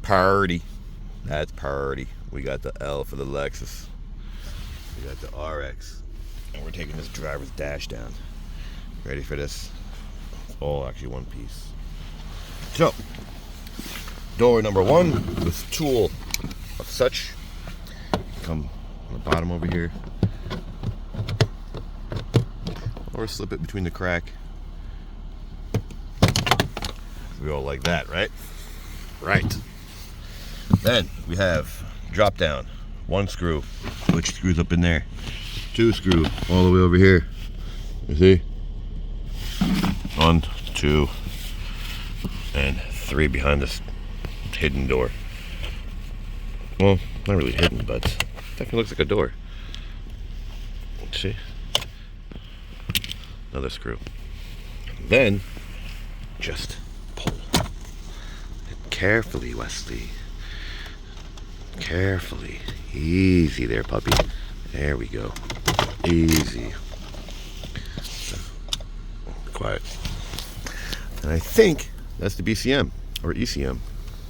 Party. That's party. We got the L for the Lexus. We got the RX. And we're taking this driver's dash down. Ready for this? It's all actually one piece. So, door number one, this tool of such. Come on the bottom over here. Or slip it between the crack. We all like that, right? Right. Then we have drop down. One screw, which screws up in there. Two screw all the way over here. You see? 1, 2, and 3 behind this hidden door. Well, not really hidden, but definitely looks like a door. See? Another screw. Then just pull. Carefully, Wesley. Carefully. Easy there, puppy. There we go. Easy. Quiet. And I think that's the BCM or ECM.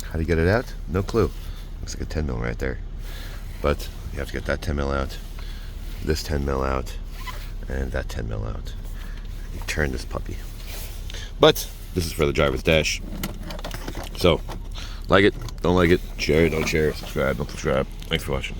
How do you get it out? No clue. Looks like a 10 mil right there. But you have to get that 10 mil out, this 10 mil out, and that 10 mil out. You turn this puppy. But this is for the driver's dash. So, like it, don't like it, share it, don't share, subscribe, don't subscribe. Thanks for watching.